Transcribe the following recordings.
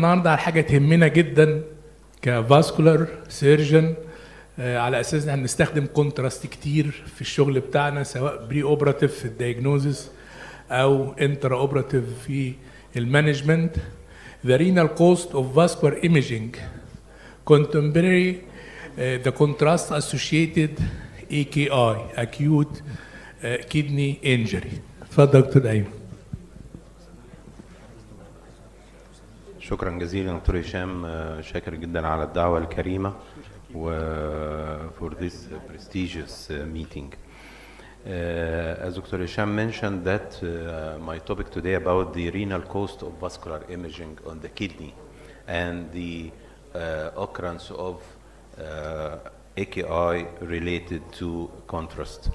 النهارده على حاجه تهمنا جدا كفاسكولار سيرجن، على اساس ان هنستخدم كونتراست كتير في الشغل بتاعنا، سواء بري اوبراتيف في الدايجنوزس او انترا اوبراتيف في المانجمنت. The renal cost of vascular imaging contemporary the contrast associated AKI acute kidney injury. اتفضل دكتور ايمن. شكرا جزيلا دكتور هشام، شاكر جدا على الدعوة الكريمة for this prestigious meeting. As Dr. Hisham mentioned that my topic today about the renal cost of vascular imaging on the kidney and the occurrence of AKI related to contrast.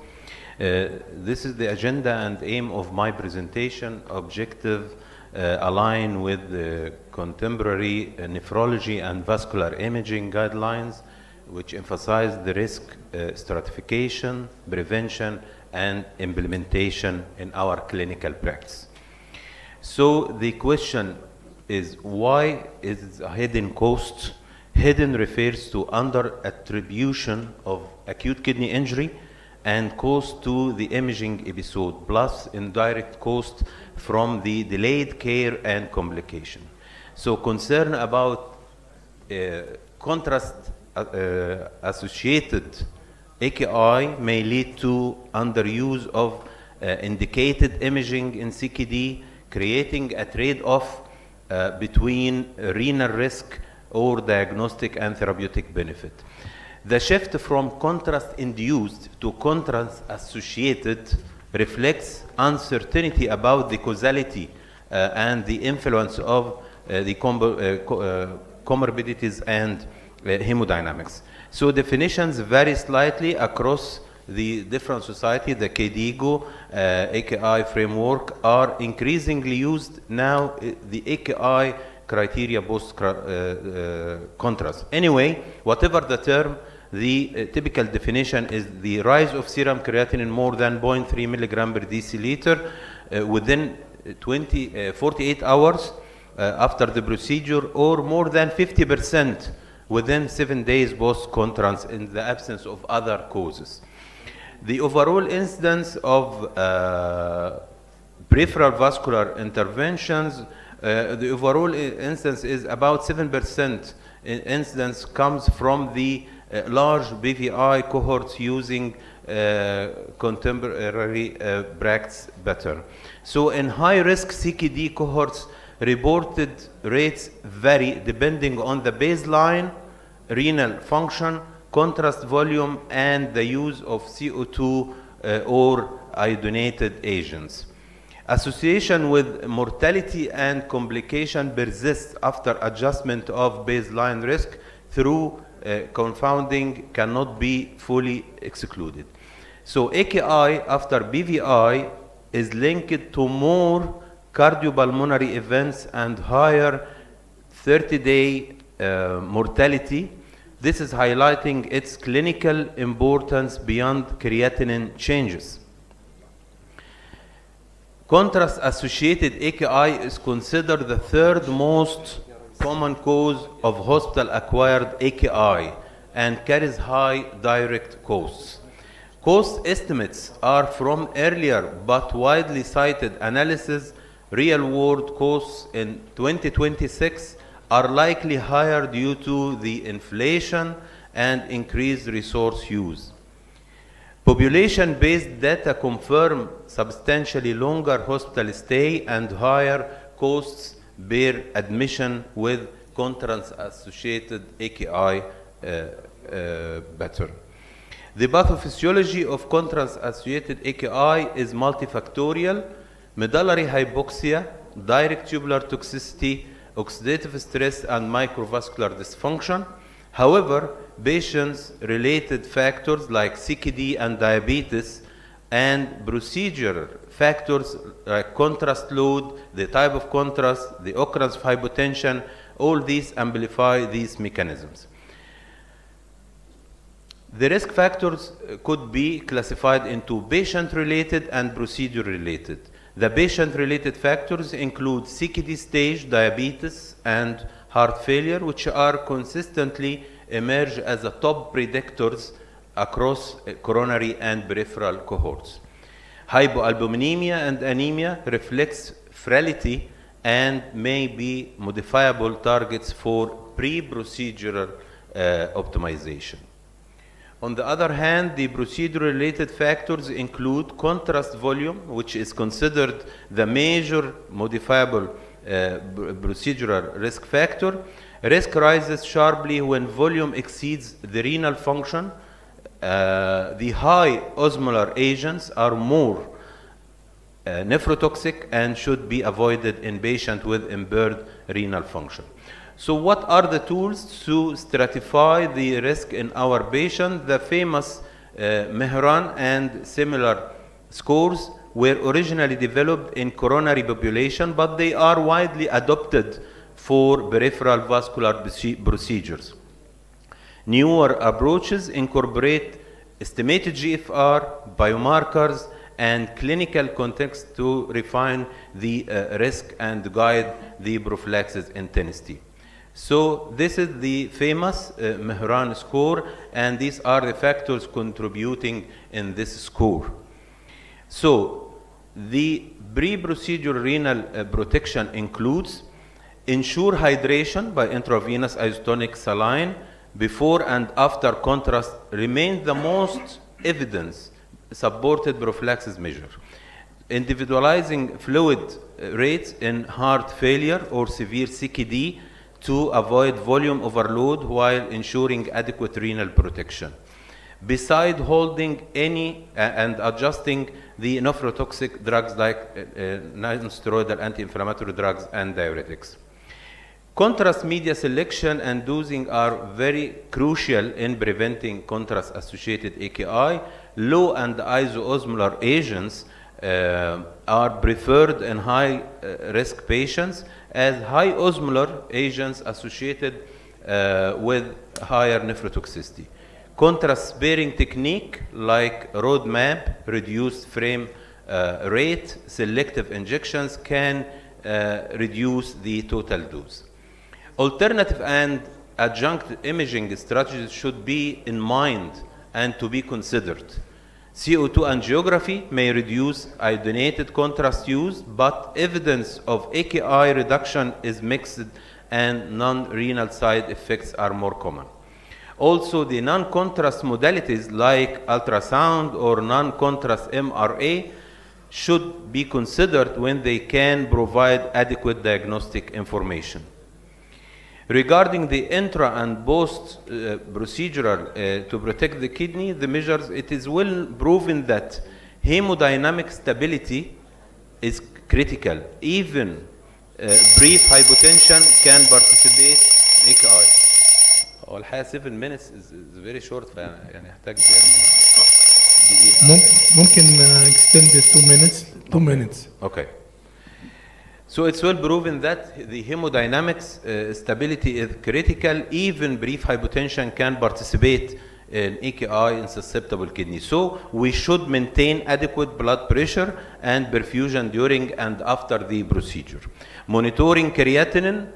This is the agenda and aim of my presentation. Objective align with the contemporary nephrology and vascular imaging guidelines, which emphasize the risk stratification, prevention, and implementation in our clinical practice. So the question is, why is a hidden cost? Hidden refers to under attribution of acute kidney injury and cost to the imaging episode, plus indirect cost from the delayed care and complication. So concern about contrast associated AKI may lead to underuse of indicated imaging in CKD, creating a trade-off between renal risk or diagnostic and therapeutic benefit. The shift from contrast-induced to contrast-associated reflects uncertainty about the causality and the influence of the comorbidities and hemodynamics. So definitions vary slightly across the different society. The KDIGO AKI framework are increasingly used now, the AKI criteria post contrast. Anyway, whatever the term, the typical definition is the rise of serum creatinine more than 0.3 milligram per deciliter within 48 hours after the procedure, or more than 50% within 7 days post-contrast in the absence of other causes. The overall incidence of peripheral vascular interventions, the overall incidence is about 7%. Incidence comes from the large BVI cohorts using contemporary practice better. So in high-risk CKD cohorts, reported rates vary depending on the baseline renal function, contrast volume, and the use of CO2 or iodinated agents. Association with mortality and complication persists after adjustment of baseline risk through confounding cannot be fully excluded. So AKI after BVI is linked to more cardiopulmonary events and higher 30-day mortality. This is highlighting its clinical importance beyond creatinine changes. Contrast-associated AKI is considered the third most common cause of hospital-acquired AKI and carries high direct costs. Cost estimates are from earlier but widely cited analysis. Real-world costs in 2026 are likely higher due to the inflation and increased resource use. Population-based data confirm substantially longer hospital stay and higher costs per admission with contrast-associated AKI better. The pathophysiology of contrast-associated AKI is multifactorial: medullary hypoxia, direct tubular toxicity, oxidative stress, and microvascular dysfunction. However, patients-related factors like CKD and diabetes and procedural factors like contrast load, the type of contrast, the occurrence of hypotension, all these amplify these mechanisms. The risk factors could be classified into patient-related and procedure-related. The patient-related factors include CKD stage, diabetes, and heart failure, which are consistently emerge as the top predictors across coronary and peripheral cohorts. Hypoalbuminemia and anemia reflects frailty and may be modifiable targets for pre-procedural optimization. On the other hand, the procedure-related factors include contrast volume, which is considered the major modifiable procedural risk factor. Risk rises sharply when volume exceeds the renal function. The high osmolar agents are more nephrotoxic and should be avoided in patients with impaired renal function. So what are the tools to stratify the risk in our patient? The famous Mehran and similar scores were originally developed in coronary population, but they are widely adopted for peripheral vascular procedures. Newer approaches incorporate estimated GFR, biomarkers, and clinical context to refine the risk and guide the prophylaxis intensity. So this is the famous Mehran score, and these are the factors contributing in this score. So the pre-procedural renal protection includes ensure hydration by intravenous isotonic saline before and after contrast remains the most evidence-supported prophylaxis measure. Individualizing fluid rates in heart failure or severe CKD to avoid volume overload while ensuring adequate renal protection. Beside holding any and adjusting the nephrotoxic drugs like non-steroidal anti-inflammatory drugs and diuretics. Contrast media selection and dosing are very crucial in preventing contrast-associated AKI. Low and isoosmolar agents are preferred in high-risk patients as high osmolar agents associated with higher nephrotoxicity. Contrast-sparing technique like roadmap, reduced frame rate, selective injections can reduce the total dose. Alternative and adjunct imaging strategies should be in mind and to be considered. CO2 angiography may reduce iodinated contrast use, but evidence of AKI reduction is mixed and non-renal side effects are more common. Also, the non-contrast modalities like ultrasound or non-contrast MRA should be considered when they can provide adequate diagnostic information. Regarding the intra and post procedural to protect the kidney, the measures, it is well proven that hemodynamic stability is critical. Even brief hypotension can participate in AKI. هو الحقيقة 7 minutes is very short, يعني يحتاج دقيقة. ممكن extend it 2 minutes. 2 minutes. Okay. So it's well proven that the hemodynamics stability is critical. Even brief hypotension can participate in AKI in susceptible kidney. So we should maintain adequate blood pressure and perfusion during and after the procedure. Monitoring creatinine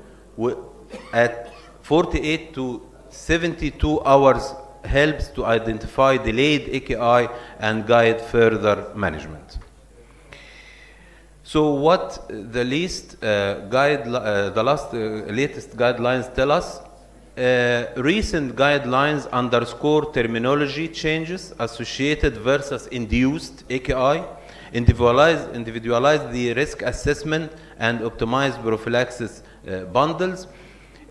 at 48 to 72 hours helps to identify delayed AKI and guide further management. So what the latest guidelines tell us? Recent guidelines underscore terminology changes associated versus induced AKI, individualize the risk assessment and optimize prophylaxis bundles.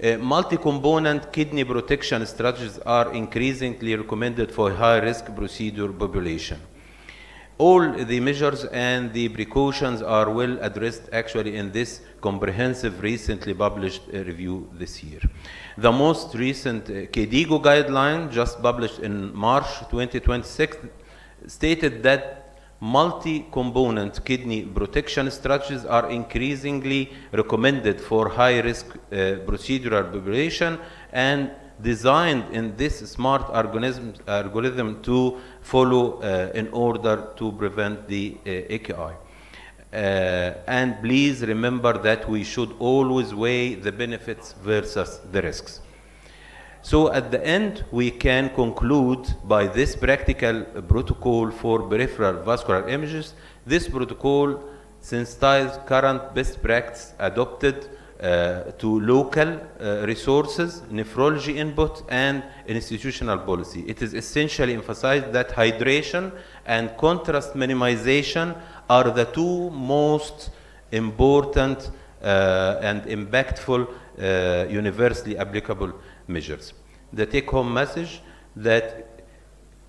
Multi-component kidney protection strategies are increasingly recommended for high-risk procedure population. All the measures and the precautions are well addressed actually in this comprehensive recently published review this year. The most recent KDIGO guideline, just published in March 2026, stated that multi-component kidney protection strategies are increasingly recommended for high-risk procedural population and designed in this smart algorithm to follow in order to prevent the AKI. And please remember that we should always weigh the benefits versus the risks. So at the end, we can conclude by this practical protocol for peripheral vascular images. This protocol sensitizes current best practice adopted to local resources, nephrology input, and institutional policy. It is essentially emphasized that hydration and contrast minimization are the two most important and impactful universally applicable measures. The take-home message that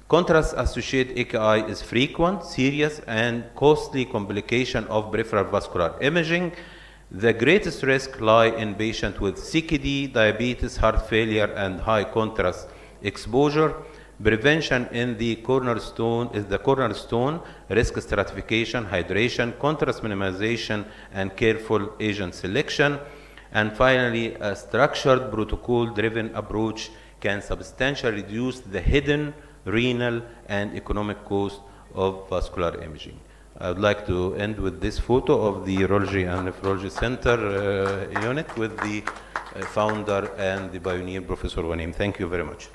contrast-associated AKI is frequent, serious, and costly complication of peripheral vascular imaging. The greatest risk lie in patients with CKD, diabetes, heart failure, and high contrast exposure. Prevention in the cornerstone is the cornerstone, risk stratification, hydration, contrast minimization, and careful agent selection. And finally, a structured protocol-driven approach can substantially reduce the hidden renal and economic cost of vascular imaging. I would like to end with this photo of the Urology and Nephrology Center unit with the founder and the pioneer, Professor Wanim. Thank you very much.